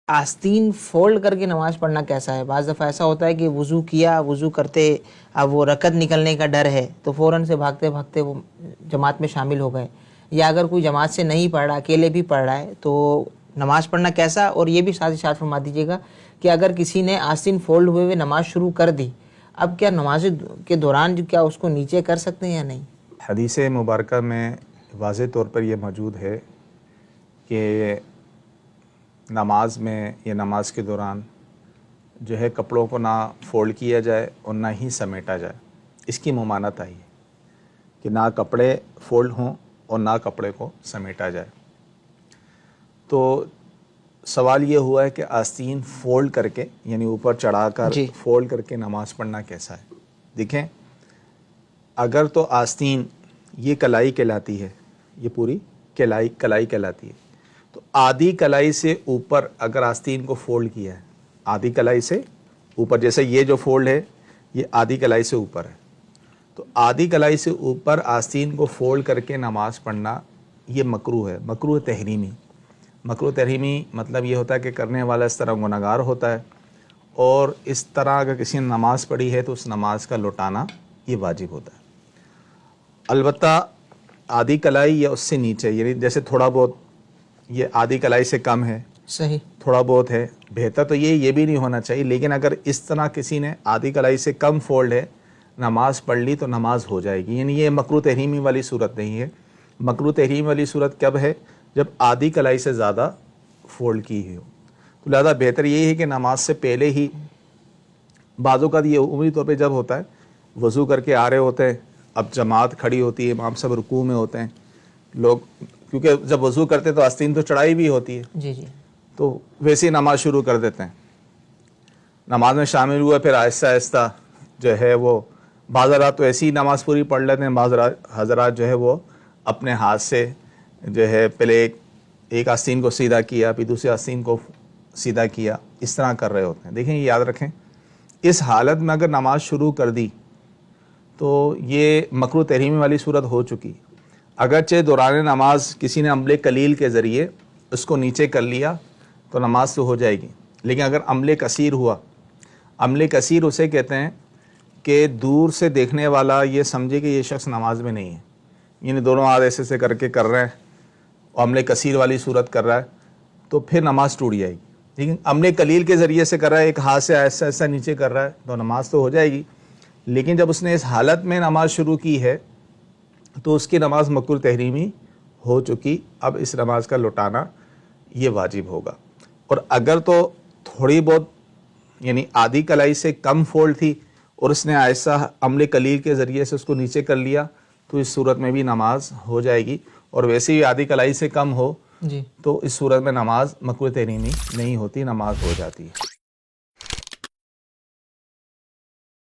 آستین fold کر کے نماز پڑھنا کیسا ہے؟ بعض دفعہ ایسا ہوتا ہے کہ وضو کیا، وضو کرتے اب وہ رکعت نکلنے کا ڈر ہے تو فوراً سے بھاگتے بھاگتے وہ جماعت میں شامل ہو گئے، یا اگر کوئی جماعت سے نہیں پڑھ رہا، اکیلے بھی پڑھ رہا ہے تو نماز پڑھنا کیسا؟ اور یہ بھی ساتھ ہی ساتھ فرما دیجیے گا کہ اگر کسی نے آستین فولڈ ہوئے ہوئے نماز شروع کر دی، اب کیا نماز کے دوران کیا اس کو نیچے کر سکتے ہیں یا نہیں؟ حدیث مبارکہ میں واضح طور پر یہ موجود ہے کہ نماز میں یا نماز کے دوران جو ہے کپڑوں کو نہ فولڈ کیا جائے اور نہ ہی سمیٹا جائے۔ اس کی ممانعت آئی ہے کہ نہ کپڑے فولڈ ہوں اور نہ کپڑے کو سمیٹا جائے۔ تو سوال یہ ہوا ہے کہ آستین فولڈ کر کے یعنی اوپر چڑھا کر فولڈ کر کے نماز پڑھنا کیسا ہے؟ دیکھیں، اگر تو آستین یہ کلائی کہلاتی ہے، یہ پوری کلائی کہلاتی ہے، تو آدھی کلائی سے اوپر اگر آستین کو فولڈ کیا ہے، آدھی کلائی سے اوپر، جیسے یہ جو فولڈ ہے یہ آدھی کلائی سے اوپر ہے، تو آدھی کلائی سے اوپر آستین کو فولڈ کر کے نماز پڑھنا یہ مکروہ ہے، مکروہ تحریمی۔ مکروہ تحریمی مطلب یہ ہوتا ہے کہ کرنے والا اس طرح گنہگار ہوتا ہے، اور اس طرح اگر کسی نے نماز پڑھی ہے تو اس نماز کا لوٹانا یہ واجب ہوتا ہے۔ البتہ آدھی کلائی یا اس سے نیچے، یعنی جیسے تھوڑا بہت یہ آدھی کلائی سے کم ہے، صحیح، تھوڑا بہت ہے، بہتر تو یہ بھی نہیں ہونا چاہیے، لیکن اگر اس طرح کسی نے آدھی کلائی سے کم فولڈ ہے نماز پڑھ لی تو نماز ہو جائے گی، یعنی یہ مکروہ تحریمی والی صورت نہیں ہے۔ مکروہ تحریمی والی صورت کب ہے؟ جب آدھی کلائی سے زیادہ فولڈ کی ہو۔ تو لہذا بہتر یہی ہے کہ نماز سے پہلے ہی، بعض اوقات یہ عمومی طور پہ جب ہوتا ہے وضو کر کے آ رہے ہوتے ہیں، اب جماعت کھڑی ہوتی ہے، امام سب رکوع میں ہوتے ہیں، لوگ کیونکہ جب وضو کرتے تو آستین تو چڑھائی بھی ہوتی ہے، جی، تو ویسے ہی نماز شروع کر دیتے ہیں، نماز میں شامل ہوئے، پھر آہستہ آہستہ جو ہے وہ بعض حضرات تو ایسی ہی نماز پوری پڑھ لیتے ہیں، بعض حضرات جو ہے وہ اپنے ہاتھ سے جو ہے پہلے ایک آستین کو سیدھا کیا، پھر دوسری آستین کو سیدھا کیا، اس طرح کر رہے ہوتے ہیں۔ دیکھیں، یہ یاد رکھیں، اس حالت میں اگر نماز شروع کر دی تو یہ مکروہ تحریمی والی صورت ہو چکی۔ اگرچہ دوران نماز کسی نے عمل قلیل کے ذریعے اس کو نیچے کر لیا تو نماز تو ہو جائے گی، لیکن اگر عمل کثیر ہوا، عمل کثیر اسے کہتے ہیں کہ دور سے دیکھنے والا یہ سمجھے کہ یہ شخص نماز میں نہیں ہے، یعنی دونوں ہاتھ ایسے سے کر کے کر رہے ہیں اور عمل کثیر والی صورت کر رہا ہے، تو پھر نماز ٹوٹ جائے گی۔ لیکن عمل قلیل کے ذریعے سے کر رہا ہے، ایک ہاتھ سے ایسا ایسا نیچے کر رہا ہے، تو نماز تو ہو جائے گی، لیکن جب اس نے اس حالت میں نماز شروع کی ہے تو اس کی نماز مکروہ تحریمی ہو چکی۔ اب اس نماز کا لوٹانا یہ واجب ہوگا۔ اور اگر تو تھوڑی بہت یعنی آدھی کلائی سے کم فولڈ تھی اور اس نے ایسا عمل قلیل کے ذریعے سے اس کو نیچے کر لیا تو اس صورت میں بھی نماز ہو جائے گی، اور ویسے ہی آدھی کلائی سے کم ہو تو اس صورت میں نماز مکروہ تحریمی نہیں ہوتی، نماز ہو جاتی ہے۔